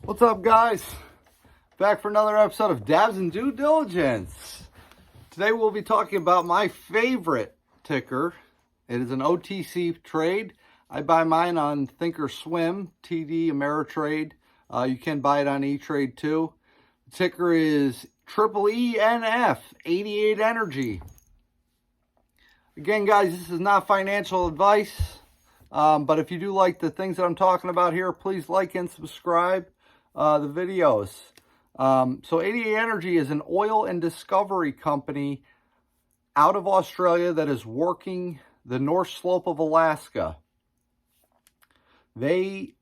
What's up, guys? Back for another episode of Dabs and Due Diligence. Today we'll be talking about my favorite ticker. It is an OTC trade. I buy mine on Thinkorswim, TD Ameritrade. You can buy it on E-Trade too. The ticker is eeenf, 88 Energy. Again, guys, this is not financial advice. But if you do like the things that I'm talking about here, please like and subscribe the videos. So 88 Energy is an oil and discovery company out of Australia that is working the North Slope of Alaska. They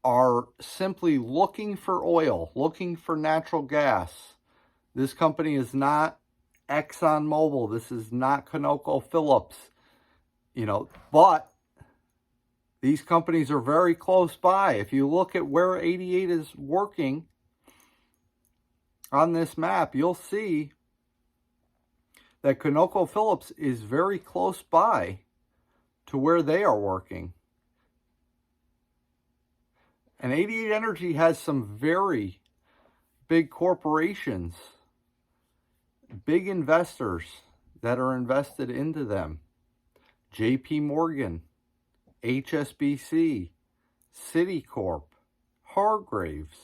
are simply looking for oil, looking for natural gas. This company is not ExxonMobil. This is not ConocoPhillips, but these companies are very close by. If you look at where 88 is working on this map, you'll see that ConocoPhillips is very close by to where they are working. And 88 Energy has some very big corporations, big investors that are invested into them. JP Morgan, HSBC, Citicorp, Hargraves,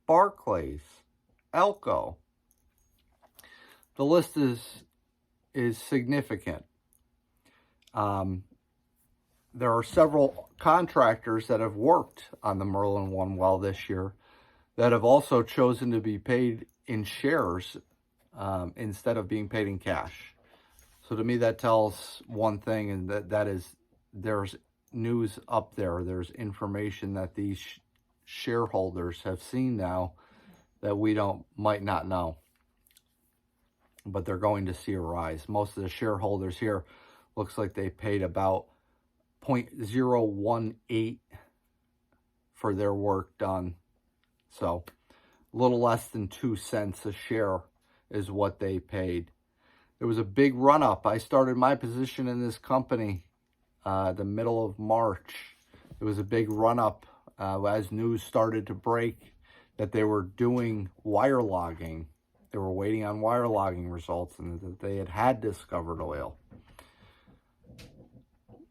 Barclays, Elko. The list is significant. There are several contractors that have worked on the Merlin 1 well this year that have also chosen to be paid in shares instead of being paid in cash. So to me, that tells one thing, and that is there's news up there. There's information that these shareholders have seen now that we might not know. But they're going to see a rise. Most of the shareholders here looks like they paid about 0.018 for their work done. So a little less than 2 cents a share is what they paid. There was a big run up. I started my position in this company the middle of March. It was a big run up as news started to break that they were doing wire logging. They were waiting on wire logging results and that they had discovered oil.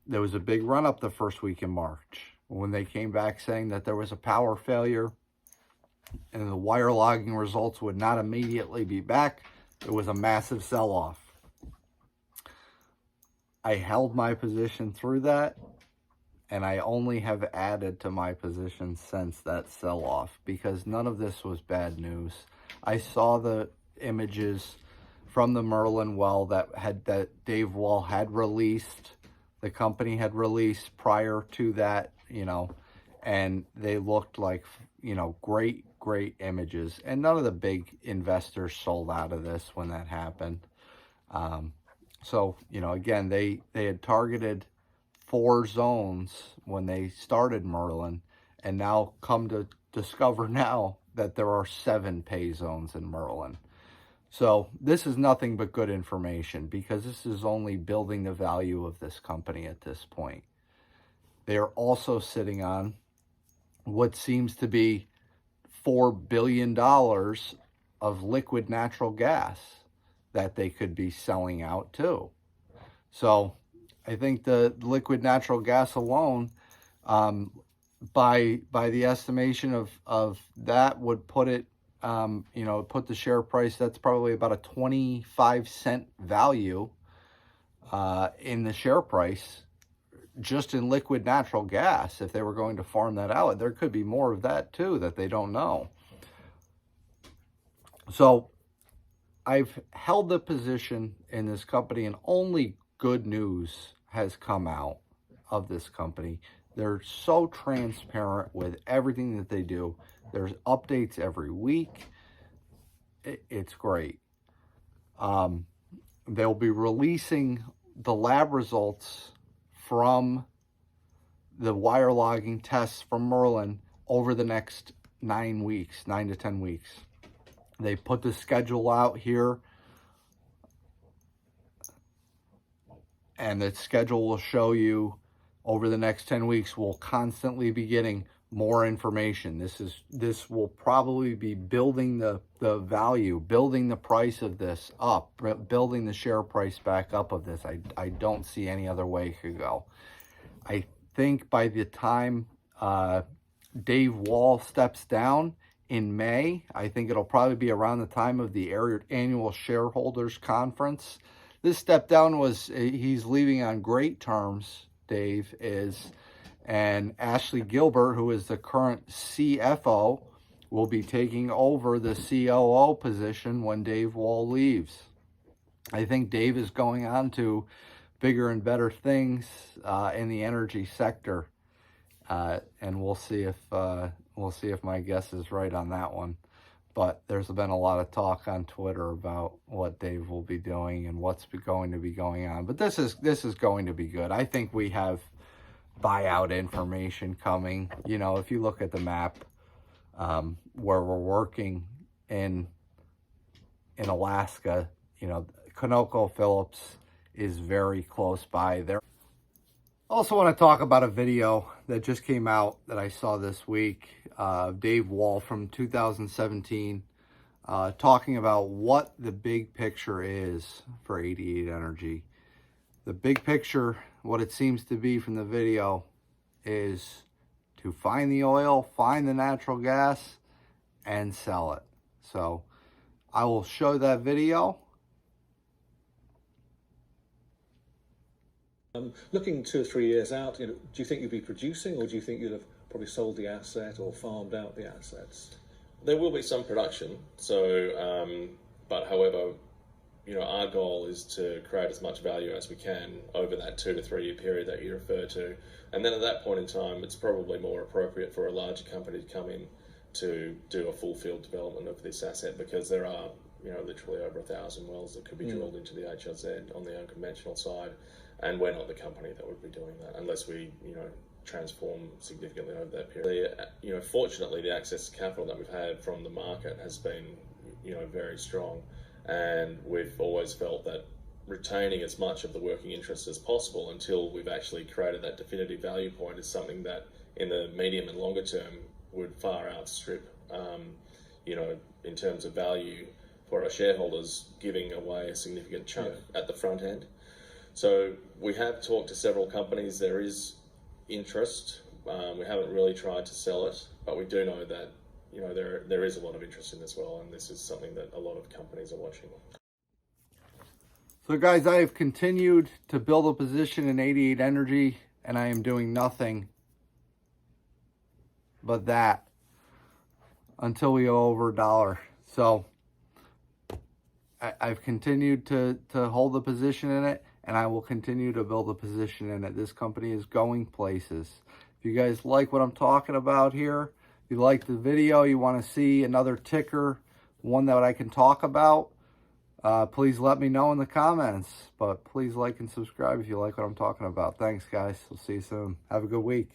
There was a big run up the first week in March when they came back saying that there was a power failure and the wire logging results would not immediately be back. It was a massive sell-off. I held my position through that, and I only have added to my position since that sell-off because none of this was bad news. I saw the images from the Merlin well that Dave Wall had released, the company had released prior to that, and they looked like, great images. And none of the big investors sold out of this when that happened. So, again, they had targeted 4 zones when they started Merlin, and now come to discover now that there are 7 pay zones in Merlin. So this is nothing but good information because this is only building the value of this company at this point. They are also sitting on what seems to be $4 billion of liquid natural gas that they could be selling out too. So I think the liquid natural gas alone, by the estimation of that, would put it, put the share price, that's probably about a 25-cent value in the share price just in liquid natural gas. If they were going to farm that out, there could be more of that too that they don't know. So I've held the position in this company, and only good news has come out of this company. They're so transparent with everything that they do. There's updates every week. It's great. They'll be releasing the lab results from the wire logging tests from Merlin over the next 9 to 10 weeks. They put the schedule out here, and the schedule will show you over the next 10 weeks, we'll constantly be getting more information. This will probably be building the value, building the price of this up, building the share price back up of this. I don't see any other way it could go. I think by the time Dave Wall steps down in May, I think it'll probably be around the time of the annual shareholders conference. This step down he's leaving on great terms, Dave is. And Ashley Gilbert, who is the current CFO, will be taking over the COO position when Dave Wall leaves. I think Dave is going on to bigger and better things in the energy sector, and we'll see if my guess is right on that one. But there's been a lot of talk on Twitter about what Dave will be doing and what's going to be going on. But this is going to be good. I think we have buyout information coming. You know, if you look at the map where we're working in Alaska, you know, ConocoPhillips is very close by there. I also want to talk about a video that just came out that I saw this week, Dave Wall from 2017, talking about what the big picture is for 88 Energy. The big picture, what it seems to be from the video, is to find the oil, find the natural gas, and sell it. So I will show that video. Looking 2 or 3 years out, do you think you'll be producing, or do you think you'll have probably sold the asset or farmed out the assets? There will be some production. So, but however, our goal is to create as much value as we can over that 2 to 3 year period that you refer to. And then at that point in time, it's probably more appropriate for a larger company to come in to do a full field development of this asset, because there are, literally over 1,000 wells that could be drilled into the HRZ on the unconventional side. And we're not the company that would be doing that unless we, transform significantly over that period. Fortunately, the access to capital that we've had from the market has been, very strong. And we've always felt that retaining as much of the working interest as possible until we've actually created that definitive value point is something that in the medium and longer term would far outstrip, in terms of value for our shareholders, giving away a significant chunk at the front end. So we have talked to several companies. There is interest. We haven't really tried to sell it, but we do know that there is a lot of interest in this well, and this is something that a lot of companies are watching. So guys, I have continued to build a position in 88 Energy, and I am doing nothing but that until we go over $1. So I've continued to hold the position in it, and I will continue to build a position in it. This company is going places. If you guys like what I'm talking about here, if you like the video, you want to see another ticker, one that I can talk about, please let me know in the comments. But please like and subscribe if you like what I'm talking about. Thanks, guys. We'll see you soon. Have a good week.